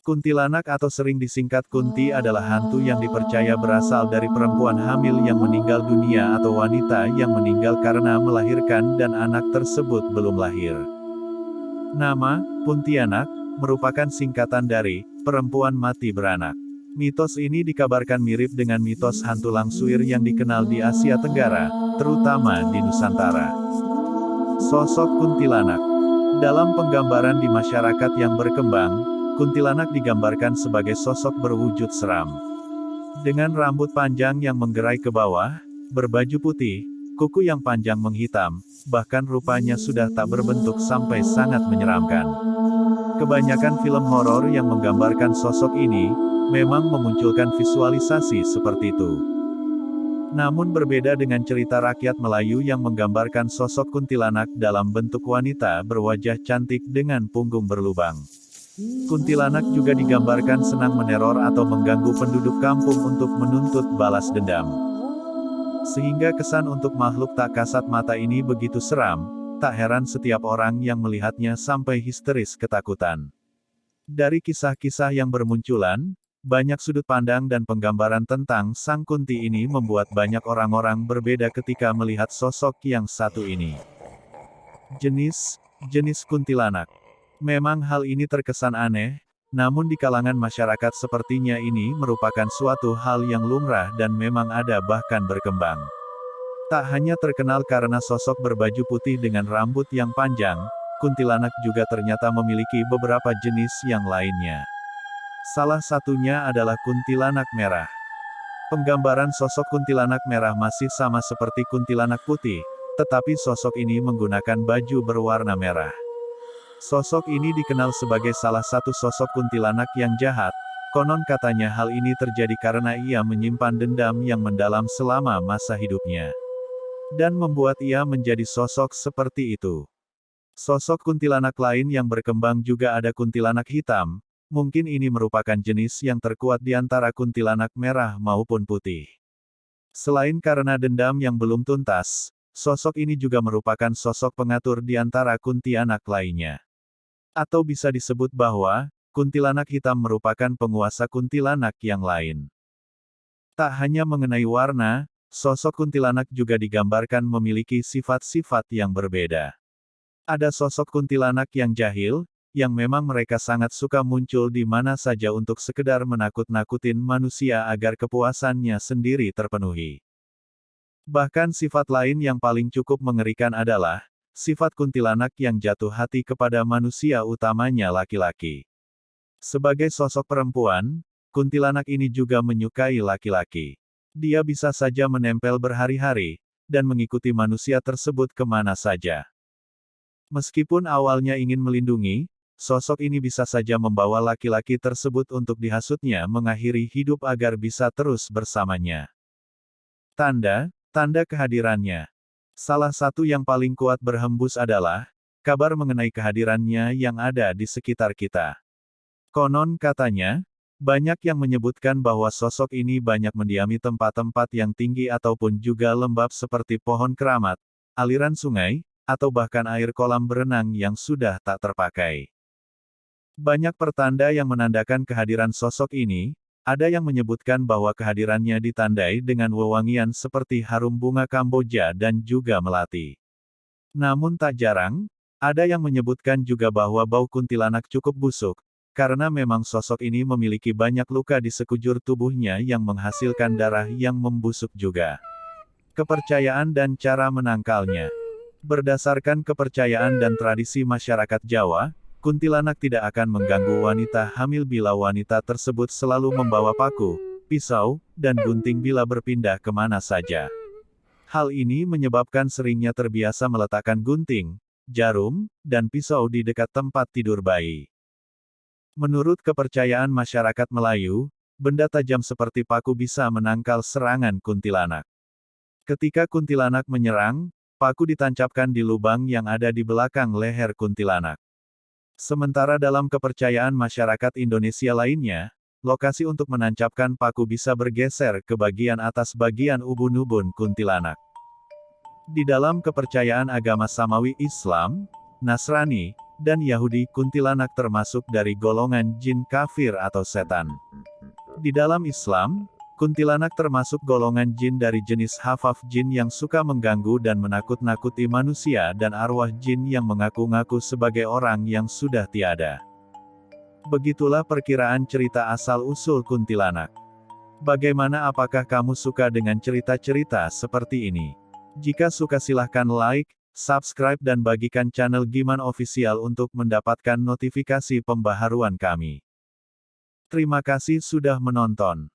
Kuntilanak atau sering disingkat Kunti adalah hantu yang dipercaya berasal dari perempuan hamil yang meninggal dunia atau wanita yang meninggal karena melahirkan dan anak tersebut belum lahir. Nama, Puntianak, merupakan singkatan dari, perempuan mati beranak. Mitos ini dikabarkan mirip dengan mitos hantu Langsuir yang dikenal di Asia Tenggara, terutama di Nusantara. Sosok kuntilanak. Dalam penggambaran di masyarakat yang berkembang, kuntilanak digambarkan sebagai sosok berwujud seram. Dengan rambut panjang yang menggerai ke bawah, berbaju putih, kuku yang panjang menghitam, bahkan rupanya sudah tak berbentuk sampai sangat menyeramkan. Kebanyakan film horor yang menggambarkan sosok ini, memang memunculkan visualisasi seperti itu. Namun berbeda dengan cerita rakyat Melayu yang menggambarkan sosok kuntilanak dalam bentuk wanita berwajah cantik dengan punggung berlubang. Kuntilanak juga digambarkan senang meneror atau mengganggu penduduk kampung untuk menuntut balas dendam. Sehingga kesan untuk makhluk tak kasat mata ini begitu seram, tak heran setiap orang yang melihatnya sampai histeris ketakutan. Dari kisah-kisah yang bermunculan, banyak sudut pandang dan penggambaran tentang Sang Kunti ini membuat banyak orang-orang berbeda ketika melihat sosok yang satu ini. Jenis kuntilanak. Memang hal ini terkesan aneh, namun di kalangan masyarakat sepertinya ini merupakan suatu hal yang lumrah dan memang ada bahkan berkembang. Tak hanya terkenal karena sosok berbaju putih dengan rambut yang panjang, kuntilanak juga ternyata memiliki beberapa jenis yang lainnya. Salah satunya adalah kuntilanak merah. Penggambaran sosok kuntilanak merah masih sama seperti kuntilanak putih, tetapi sosok ini menggunakan baju berwarna merah. Sosok ini dikenal sebagai salah satu sosok kuntilanak yang jahat, konon katanya hal ini terjadi karena ia menyimpan dendam yang mendalam selama masa hidupnya. Dan membuat ia menjadi sosok seperti itu. Sosok kuntilanak lain yang berkembang juga ada kuntilanak hitam, mungkin ini merupakan jenis yang terkuat di antara kuntilanak merah maupun putih. Selain karena dendam yang belum tuntas, sosok ini juga merupakan sosok pengatur di antara kuntilanak lainnya. Atau bisa disebut bahwa, kuntilanak hitam merupakan penguasa kuntilanak yang lain. Tak hanya mengenai warna, sosok kuntilanak juga digambarkan memiliki sifat-sifat yang berbeda. Ada sosok kuntilanak yang jahil, yang memang mereka sangat suka muncul di mana saja untuk sekedar menakut-nakutin manusia agar kepuasannya sendiri terpenuhi. Bahkan sifat lain yang paling cukup mengerikan adalah, sifat kuntilanak yang jatuh hati kepada manusia utamanya laki-laki. Sebagai sosok perempuan, kuntilanak ini juga menyukai laki-laki. Dia bisa saja menempel berhari-hari, dan mengikuti manusia tersebut kemana saja. Meskipun awalnya ingin melindungi, sosok ini bisa saja membawa laki-laki tersebut untuk dihasutnya mengakhiri hidup agar bisa terus bersamanya. Tanda kehadirannya. Salah satu yang paling kuat berhembus adalah, kabar mengenai kehadirannya yang ada di sekitar kita. Konon katanya, banyak yang menyebutkan bahwa sosok ini banyak mendiami tempat-tempat yang tinggi ataupun juga lembab seperti pohon keramat, aliran sungai, atau bahkan air kolam berenang yang sudah tak terpakai. Banyak pertanda yang menandakan kehadiran sosok ini, ada yang menyebutkan bahwa kehadirannya ditandai dengan wewangian seperti harum bunga Kamboja dan juga melati. Namun tak jarang, ada yang menyebutkan juga bahwa bau kuntilanak cukup busuk, karena memang sosok ini memiliki banyak luka di sekujur tubuhnya yang menghasilkan darah yang membusuk juga. Kepercayaan dan cara menangkalnya. Berdasarkan kepercayaan dan tradisi masyarakat Jawa, kuntilanak tidak akan mengganggu wanita hamil bila wanita tersebut selalu membawa paku, pisau, dan gunting bila berpindah kemana saja. Hal ini menyebabkan seringnya terbiasa meletakkan gunting, jarum, dan pisau di dekat tempat tidur bayi. Menurut kepercayaan masyarakat Melayu, benda tajam seperti paku bisa menangkal serangan kuntilanak. Ketika kuntilanak menyerang, paku ditancapkan di lubang yang ada di belakang leher kuntilanak. Sementara dalam kepercayaan masyarakat Indonesia lainnya, lokasi untuk menancapkan paku bisa bergeser ke bagian atas bagian ubun-ubun kuntilanak. Di dalam kepercayaan agama Samawi Islam, Nasrani, dan Yahudi, kuntilanak termasuk dari golongan jin kafir atau setan. Di dalam Islam, kuntilanak termasuk golongan jin dari jenis hafaf jin yang suka mengganggu dan menakut-nakuti manusia dan arwah jin yang mengaku-ngaku sebagai orang yang sudah tiada. Begitulah perkiraan cerita asal-usul kuntilanak. Bagaimana, apakah kamu suka dengan cerita-cerita seperti ini? Jika suka silahkan like, subscribe dan bagikan channel Giman Official untuk mendapatkan notifikasi pembaharuan kami. Terima kasih sudah menonton.